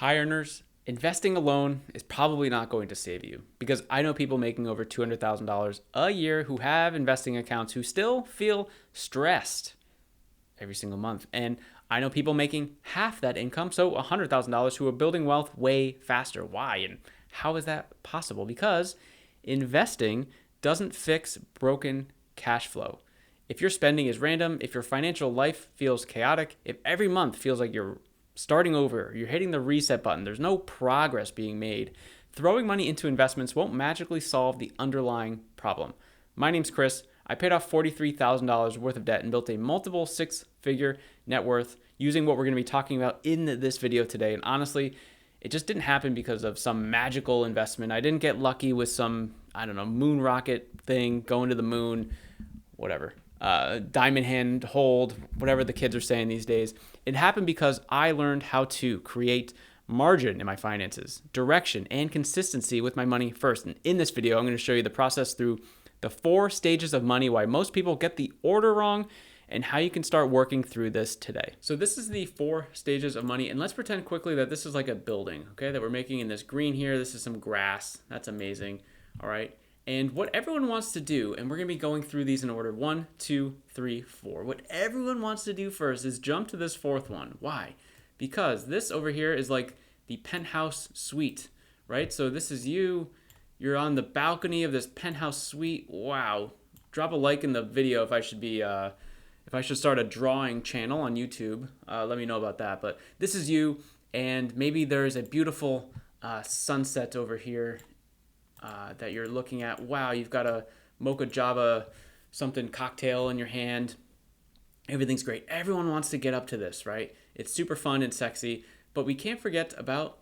High earners, investing alone is probably not going to save you because I know people making over $200,000 a year who have investing accounts who still feel stressed every single month. And I know people making half that income, so $100,000, who are building wealth way faster. Why? And how is that possible? Because investing doesn't fix broken cash flow. If your spending is random, if your financial life feels chaotic, if every month feels like you're starting over, you're hitting the reset button, there's no progress being made, throwing money into investments won't magically solve the underlying problem. My name's Chris. I paid off $43,000 worth of debt and built a multiple six-figure net worth using what we're going to be talking about in this video today. And honestly, it just didn't happen because of some magical investment. I didn't get lucky with some, I don't know, moon rocket thing, going to the moon, whatever. Diamond hand hold, whatever the kids are saying these days. It happened because I learned how to create margin in my finances, direction, and consistency with my money first. And in this video, I'm going to show you the process through the 4 stages of money, why most people get the order wrong, and how you can start working through this today. So this is the 4 stages of money, and let's pretend quickly that this is like a building, okay, that we're making in this green here. This is some grass. That's amazing. All right. And what everyone wants to do, and we're going to be going through these in order 1, 2, 3, 4. What everyone wants to do first is jump to this 4th one. Why? Because this over here is like the penthouse suite, right? So this is you. You're on the balcony of this penthouse suite. Wow. Drop a like in the video if I should be, if I should start a drawing channel on YouTube. Let me know about that. But this is you, and maybe there's a beautiful sunset over here that you're looking at. Wow, you've got a mocha java something cocktail in your hand. Everything's great. Everyone wants to get up to this, right? It's super fun and sexy, but we can't forget about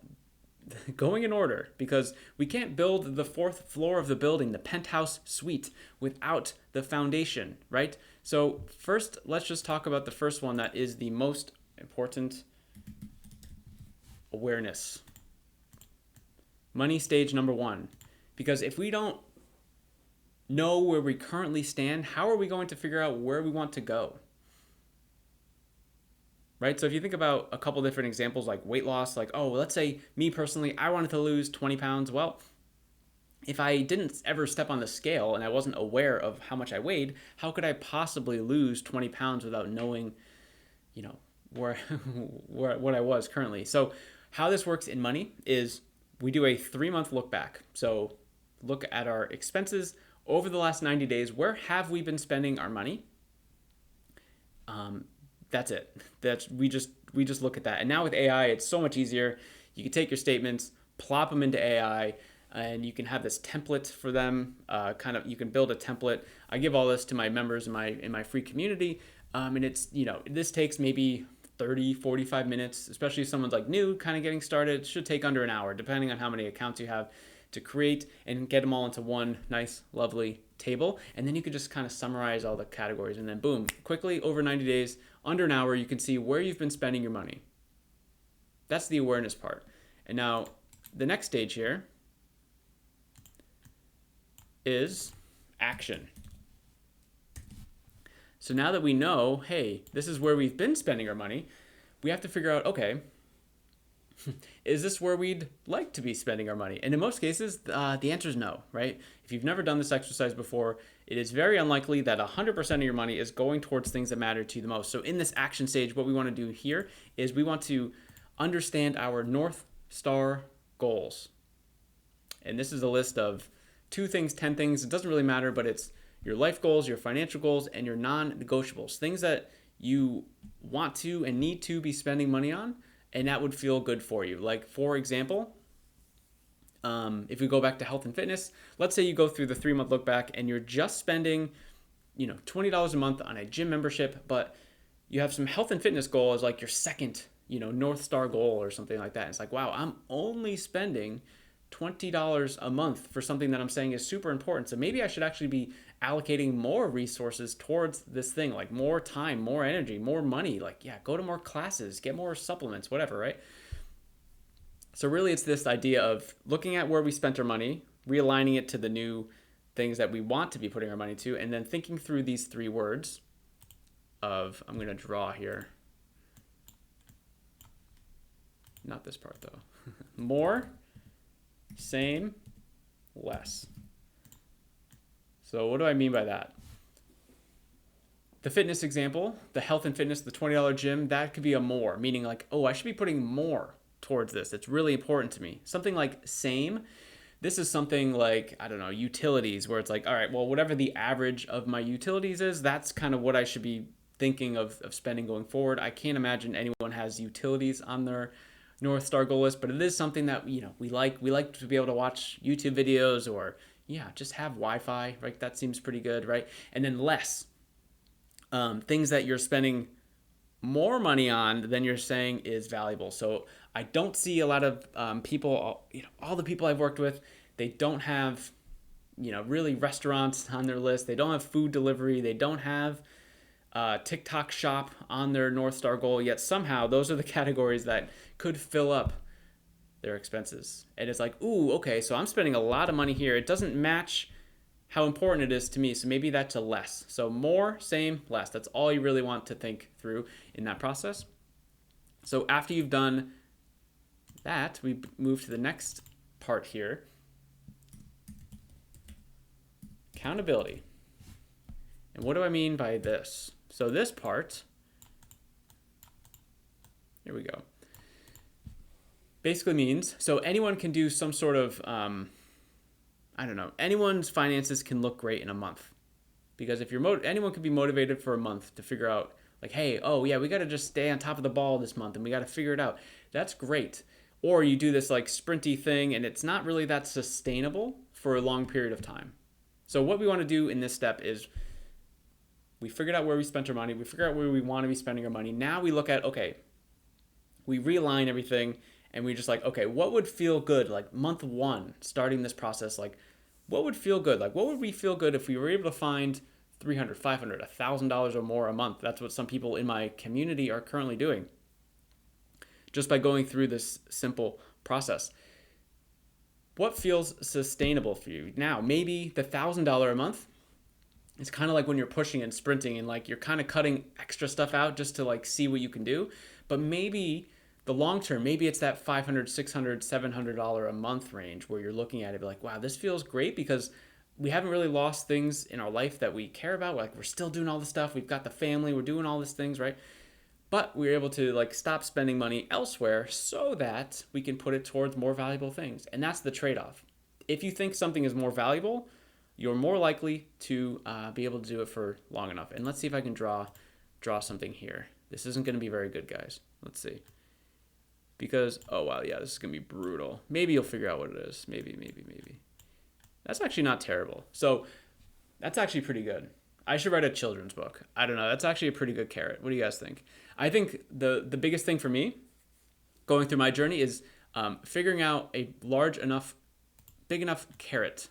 going in order, because we can't build the 4th floor of the building, the penthouse suite, without the foundation, right? So first, let's just talk about the first one that is the most important: awareness. Money stage number 1. Because if we don't know where we currently stand, how are we going to figure out where we want to go? Right? So if you think about a couple different examples like weight loss, like, oh, let's say me personally, I wanted to lose 20 pounds. Well, if I didn't ever step on the scale and I wasn't aware of how much I weighed, how could I possibly lose 20 pounds without knowing, where, what I was currently? So how this works in money is we do a 3-month look back. So look at our expenses over the last 90 days. Where have we been spending our money? That's it. We just look at that. And now with AI, it's so much easier. You can take your statements, plop them into AI, and you can have this template for them. You can build a template. I give all this to my members in my free community, and it's this takes maybe 30, 45 minutes, especially if someone's like new, kind of getting started. It should take under an hour, depending on how many accounts you have, to create and get them all into one nice, lovely table. And then you can just kind of summarize all the categories, and then boom, quickly over 90 days, under an hour, you can see where you've been spending your money. That's the awareness part. And now the next stage here is action. So now that we know, hey, this is where we've been spending our money, we have to figure out, okay, is this where we'd like to be spending our money? And in most cases, the answer is no, right? If you've never done this exercise before, it is very unlikely that 100% of your money is going towards things that matter to you the most. So in this action stage, what we want to do here is we want to understand our North Star goals. And this is a list of 2 things, 10 things. It doesn't really matter, but it's your life goals, your financial goals, and your non-negotiables, things that you want to and need to be spending money on, and that would feel good for you. Like, for example, if we go back to health and fitness, let's say you go through the 3-month look back and you're just spending, $20 a month on a gym membership, but you have some health and fitness goal as like your second, North Star goal or something like that. It's like, wow, I'm only spending $20 a month for something that I'm saying is super important. So maybe I should actually be allocating more resources towards this thing, like more time, more energy, more money. Like, yeah, go to more classes, get more supplements, whatever, right? So really it's this idea of looking at where we spent our money, realigning it to the new things that we want to be putting our money to, and then thinking through these 3 words of, I'm going to draw here. Not this part though. More, same, less. So what do I mean by that? The fitness example, the health and fitness, the $20 gym, that could be a more, meaning like, oh, I should be putting more towards this. It's really important to me. Something like same. This is something like, I don't know, utilities, where it's like, all right, well, whatever the average of my utilities is, that's kind of what I should be thinking of spending going forward. I can't imagine anyone has utilities on their North Star goal list, but it is something that, we like. We like to be able to watch YouTube videos or, just have Wi-Fi, right? That seems pretty good, right? And then less. Things that you're spending more money on than you're saying is valuable. So I don't see a lot of people, all the people I've worked with, they don't have, really restaurants on their list. They don't have food delivery. They don't have TikTok shop on their North Star goal, yet somehow those are the categories that could fill up their expenses. And it's like, ooh, okay, so I'm spending a lot of money here. It doesn't match how important it is to me. So maybe that's a less. So more, same, less. That's all you really want to think through in that process. So after you've done that, we move to the next part here. Accountability. And what do I mean by this? So this part, here we go, basically means, so anyone can do some sort of, anyone's finances can look great in a month. Because if anyone can be motivated for a month to figure out, like, hey, oh yeah, we got to just stay on top of the ball this month and we got to figure it out. That's great. Or you do this like sprinty thing and it's not really that sustainable for a long period of time. So what we want to do in this step is we figured out where we spent our money. We figured out where we want to be spending our money. Now we look at, okay, we realign everything and we just like, okay, what would feel good? Like month one, starting this process, like what would feel good? Like what would we feel good if we were able to find $300, $500, $1,000 or more a month? That's what some people in my community are currently doing, just by going through this simple process. What feels sustainable for you? Now, maybe the $1,000 a month, it's kind of like when you're pushing and sprinting and like you're kind of cutting extra stuff out just to like see what you can do. But maybe the long term, maybe it's that $500, $600, $700 a month range where you're looking at it like, wow, this feels great because we haven't really lost things in our life that we care about. Like we're still doing all this stuff. We've got the family. We're doing all these things, right? But we're able to like stop spending money elsewhere so that we can put it towards more valuable things. And that's the trade-off. If you think something is more valuable, you're more likely to be able to do it for long enough. And let's see if I can draw something here. This isn't going to be very good, guys. Let's see. Because, oh, wow, yeah, this is going to be brutal. Maybe you'll figure out what it is. Maybe. That's actually not terrible. So that's actually pretty good. I should write a children's book. I don't know. That's actually a pretty good carrot. What do you guys think? I think the biggest thing for me going through my journey is figuring out a big enough carrot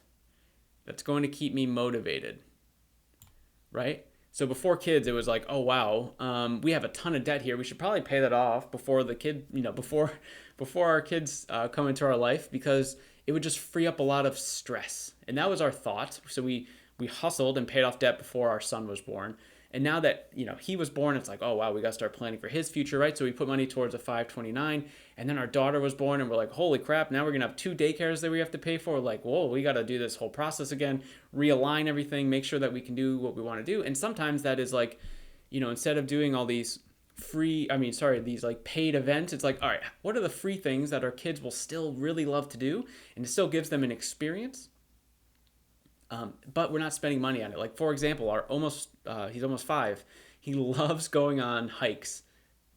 that's going to keep me motivated, right? So before kids, it was like, oh, wow, we have a ton of debt here. We should probably pay that off before the kid, before our kids come into our life, because it would just free up a lot of stress. And that was our thought. So we hustled and paid off debt before our son was born. And now that, he was born, it's like, oh, wow, we got to start planning for his future, right? So we put money towards a 529. And then our daughter was born and we're like, holy crap, now we're going to have 2 daycares that we have to pay for. Like, whoa, we got to do this whole process again, realign everything, make sure that we can do what we want to do. And sometimes that is like, instead of doing all these these like paid events, it's like, all right, what are the free things that our kids will still really love to do? And it still gives them an experience. But we're not spending money on it. Like, for example, he's almost 5. He loves going on hikes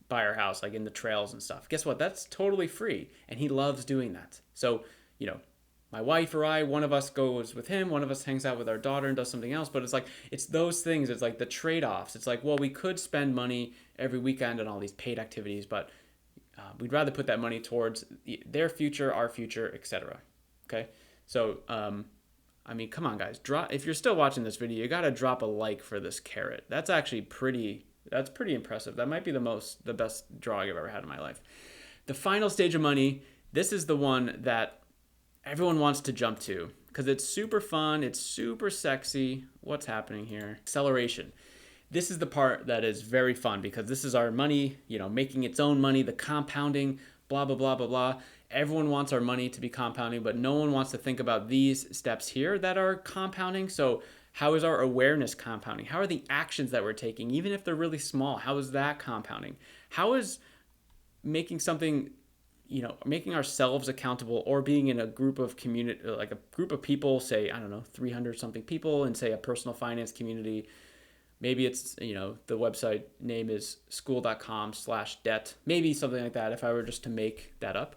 by our house, like in the trails and stuff. Guess what? That's totally free. And he loves doing that. So, my wife or I, one of us goes with him, one of us hangs out with our daughter and does something else. But it's like, it's those things. It's like the trade-offs. It's like, well, we could spend money every weekend on all these paid activities, but we'd rather put that money towards their future, our future, etc. Okay? So, come on, guys. If you're still watching this video, you got to drop a like for this carrot. That's actually pretty impressive. That might be the best drawing I've ever had in my life. The final stage of money, this is the one that everyone wants to jump to because it's super fun. It's super sexy. What's happening here? Acceleration. This is the part that is very fun because this is our money, making its own money, the compounding, blah, blah, blah, blah, blah. Everyone wants our money to be compounding, but no one wants to think about these steps here that are compounding. So how is our awareness compounding? How are the actions that we're taking, even if they're really small, how is that compounding? How is making something, making ourselves accountable, or being in a group of community, like a group of people, say, I don't know, 300 something people in, say, a personal finance community. Maybe it's, the website name is school.com/debt, maybe something like that, if I were just to make that up.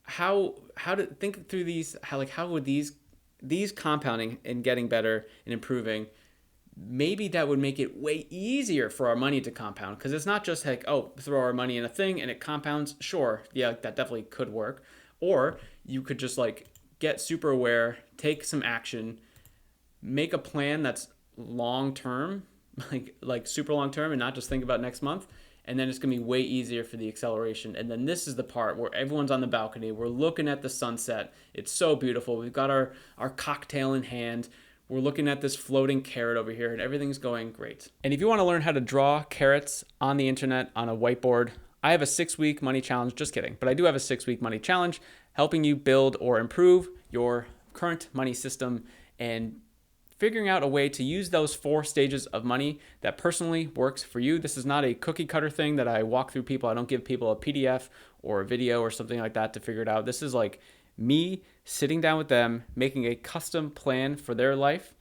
How to think through these, how would these compounding and getting better and improving, maybe that would make it way easier for our money to compound, because it's not just like, oh, throw our money in a thing and it compounds. Sure, yeah, that definitely could work. Or you could just like get super aware, take some action, make a plan that's long term, like super long term, and not just think about next month. And then it's going to be way easier for the acceleration. And then this is the part where everyone's on the balcony. We're looking at the sunset. It's so beautiful. We've got our cocktail in hand. We're looking at this floating carrot over here, and everything's going great. And if you want to learn how to draw carrots on the internet on a whiteboard, I have a 6-week money challenge. Just kidding. But I do have a 6-week money challenge helping you build or improve your current money system and figuring out a way to use those 4 stages of money that personally works for you. This is not a cookie cutter thing that I walk through people. I don't give people a PDF or a video or something like that to figure it out. This is like me sitting down with them, making a custom plan for their life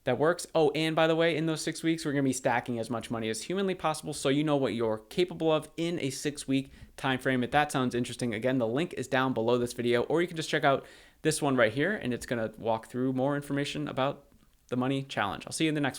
that works. Oh, and by the way, in those 6 weeks, we're going to be stacking as much money as humanly possible, so you know what you're capable of in a 6-week time frame. If that sounds interesting, again, the link is down below this video, or you can just check out this one right here, and it's going to walk through more information about the money challenge. I'll see you in the next one.